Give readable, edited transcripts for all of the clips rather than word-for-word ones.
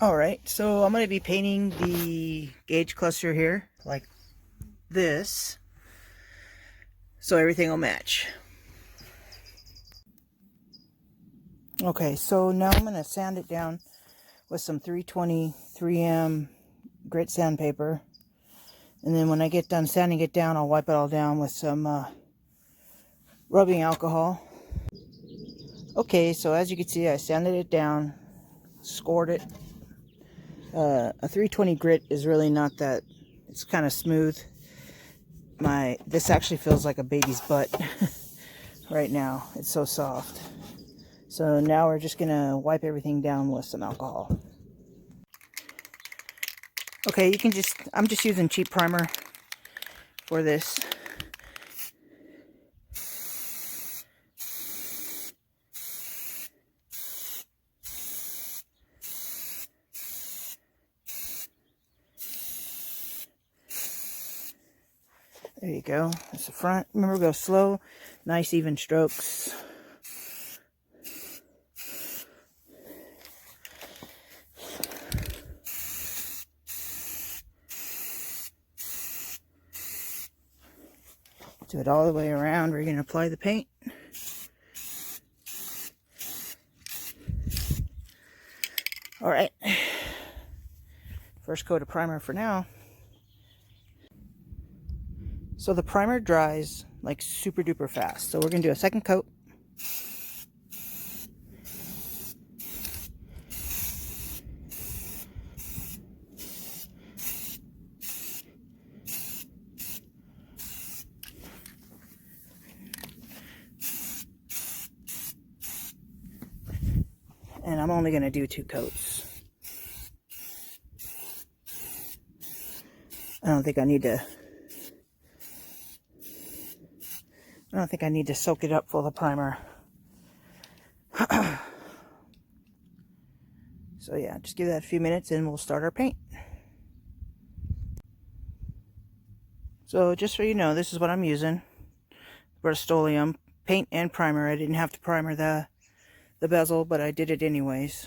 Alright, so I'm going to be painting the gauge cluster here like this so everything will match. Okay, so now I'm going to sand it down with some 320 3M grit sandpaper, and then when I get done sanding it down, I'll wipe it all down with some rubbing alcohol. Okay, so as you can see, I sanded it down, scored it. A 320 grit is really not that, it's kind of smooth. This actually feels like a baby's butt right now. It's so soft. So now we're just gonna wipe everything down with some alcohol. Okay, I'm just using cheap primer for this. There you go. That's the front. Remember, go slow, nice even strokes. Do it all the way around. We're going to apply the paint. Alright. First coat of primer for now. So the primer dries like super duper fast. So we're going to do a second coat. And I'm only going to do 2 coats. I don't think I need to soak it up full of primer. So yeah, just give that a few minutes and we'll start our paint. So just so you know, this is what I'm using. Rust-Oleum paint and primer. I didn't have to primer the bezel, but I did it anyways.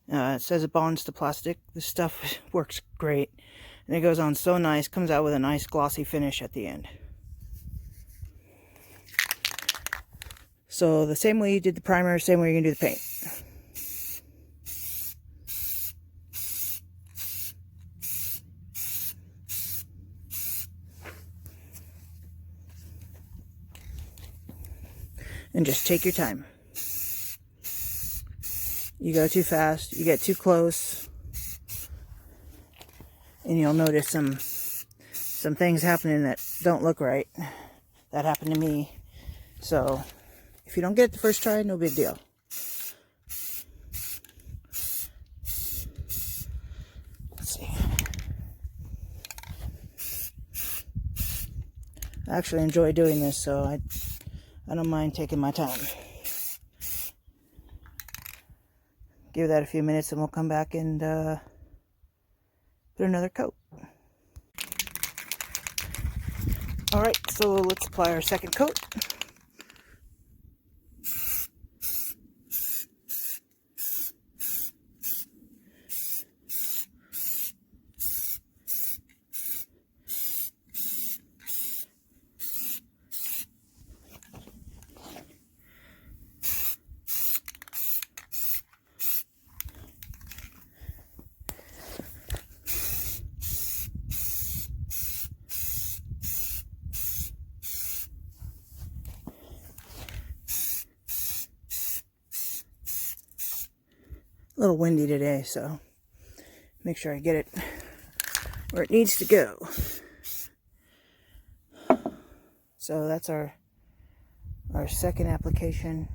It says it bonds to plastic. This stuff works great. And it goes on so nice, comes out with a nice glossy finish at the end. So the same way you did the primer, same way you're going to do the paint. And just take your time. You go too fast, you get too close, and you'll notice some things happening that don't look right. That happened to me. So if you don't get it the first try, no big deal. Let's see. I actually enjoy doing this, so I don't mind taking my time. Give that a few minutes and we'll come back and put another coat. Alright, so let's apply our second coat. A little windy today, so make sure I get it where it needs to go. So that's our second application.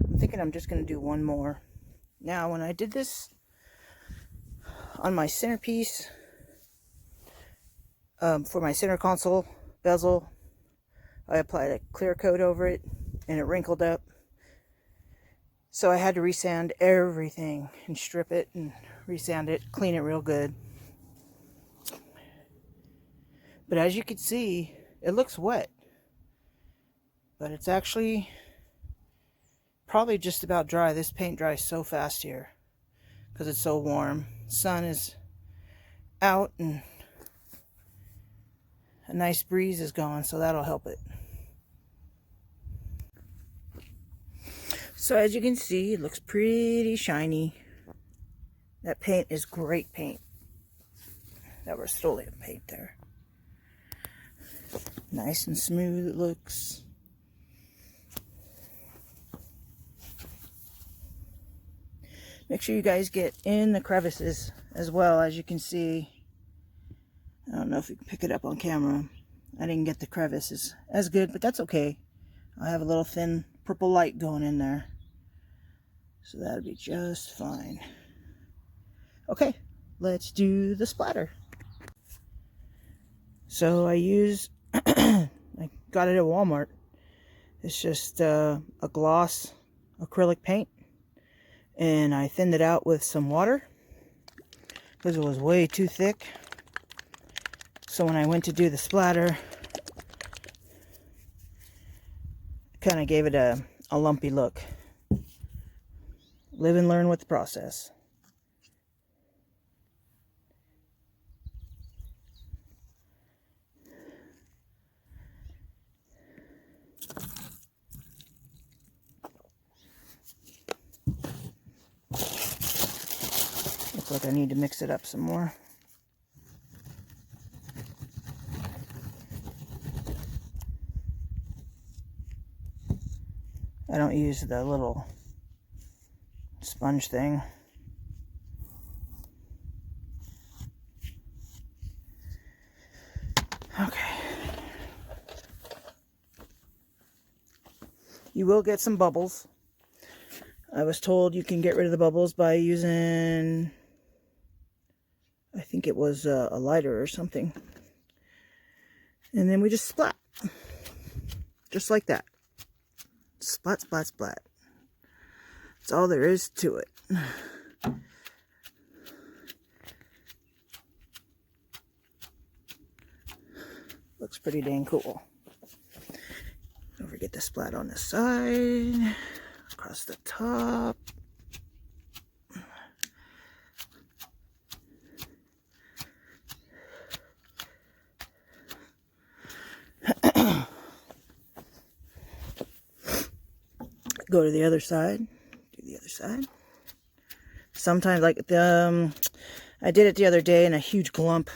I'm thinking I'm just going to do one more. Now, when I did this on my centerpiece, for my center console bezel, I applied a clear coat over it and it wrinkled up. So I had to resand everything and strip it and resand it, clean it real good. But as you can see, it looks wet. But it's actually probably just about dry. This paint dries so fast here. because it's so warm. Sun is out and a nice breeze is going, so that'll help it. So as you can see, it looks pretty shiny. That paint is great paint. That Rust-Oleum paint there. Nice and smooth it looks. Make sure you guys get in the crevices as well. As you can see, I don't know if you can pick it up on camera. I didn't get the crevices as good, but that's okay. I have a little thin purple light going in there, so that'll be just fine. Okay, let's do the splatter. So I use, I got it at Walmart. It's just a gloss acrylic paint, and I thinned it out with some water because it was way too thick. So when I went to do the splatter, kind of gave it a lumpy look. Live and learn with the process. Looks like I need to mix it up some more. I don't use the little sponge thing. Okay. You will get some bubbles. I was told you can get rid of the bubbles by using, I think it was a lighter or something. And then we just splat. Just like that. Splat, splat, splat. That's all there is to it. Looks pretty dang cool. Don't forget to splat on the side, across the top. Go to the other side. Do the other side. Sometimes, like I did it the other day, and a huge glump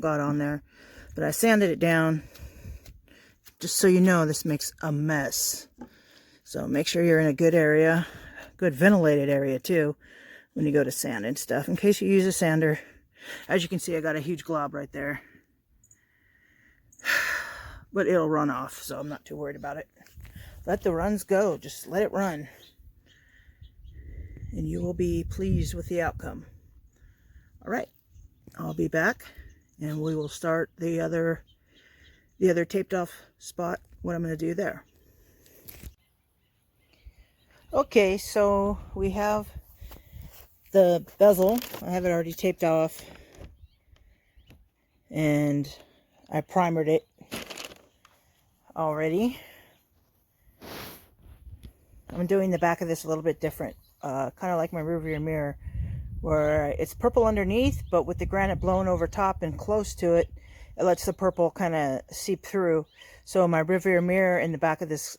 got on there, but I sanded it down. Just so you know, this makes a mess. So make sure you're in a good area, good ventilated area too, when you go to sand and stuff. In case you use a sander, as you can see, I got a huge glob right there, but it'll run off, so I'm not too worried about it. Let the runs go. Just let it run. And you will be pleased with the outcome. All right. I'll be back and we will start the other taped off spot, what I'm going to do there. Okay, so we have the bezel. I have it already taped off. And I primered it already. I'm doing the back of this a little bit different, kind of like my rearview mirror, where it's purple underneath, but with the granite blown over top and close to it, it lets the purple kind of seep through. So my rearview mirror in the back of this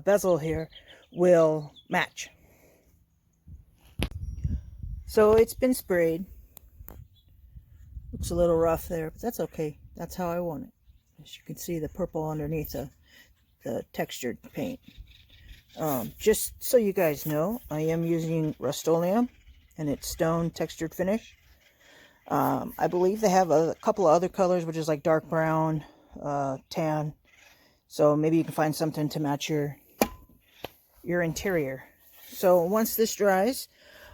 bezel here will match. So it's been sprayed. Looks a little rough there, but that's okay. That's how I want it. As you can see, the purple underneath the textured paint. Just so you guys know, I am using Rust-Oleum and it's stone textured finish. I believe they have a couple of other colors, which is like dark brown, tan. So maybe you can find something to match your interior. So once this dries,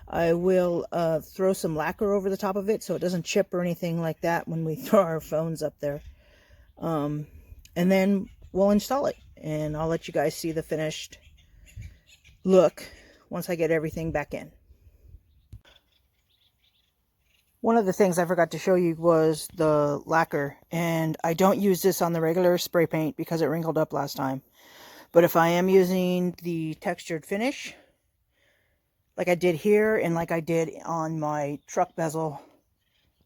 I will throw some lacquer over the top of it so it doesn't chip or anything like that when we throw our phones up there. And then we'll install it, and I'll let you guys see the finished look once I get everything back in. One of the things I forgot to show you was the lacquer, and I don't use this on the regular spray paint because it wrinkled up last time. But if I am using the textured finish, like I did here and like I did on my truck bezel.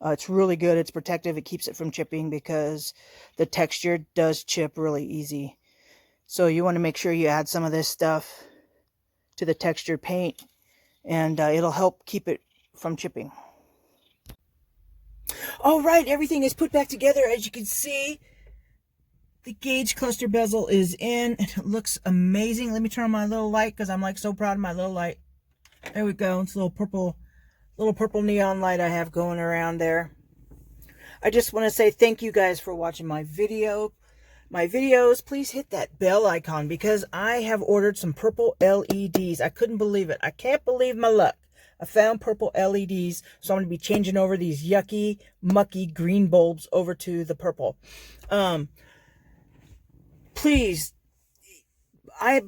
It's really good. It's protective. It keeps it from chipping because the texture does chip really easy. So you want to make sure you add some of this stuff to the textured paint, and it'll help keep it from chipping. All right, everything is put back together. As you can see, the gauge cluster bezel is in, and it looks amazing. Let me turn on my little light because I'm like so proud of my little light. There we go. It's a little purple neon light I have going around there. I just want to say thank you guys for watching my videos. Please hit that bell icon because I have ordered some purple LEDs. I couldn't believe it. I can't believe my luck. I found purple LEDs, so I'm going to be changing over these yucky, mucky green bulbs over to the purple. Please,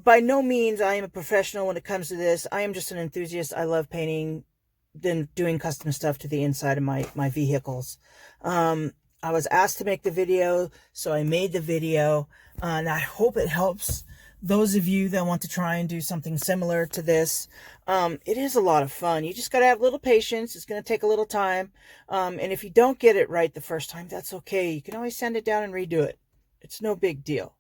by no means I am a professional when it comes to this. I am just an enthusiast. I love painting and doing custom stuff to the inside of my vehicles. I was asked to make the video, so I made the video, and I hope it helps those of you that want to try and do something similar to this. It is a lot of fun. You just got to have a little patience. It's going to take a little time, and if you don't get it right the first time, that's okay. You can always send it down and redo it. It's no big deal.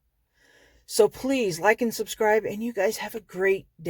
So please like and subscribe, and you guys have a great day.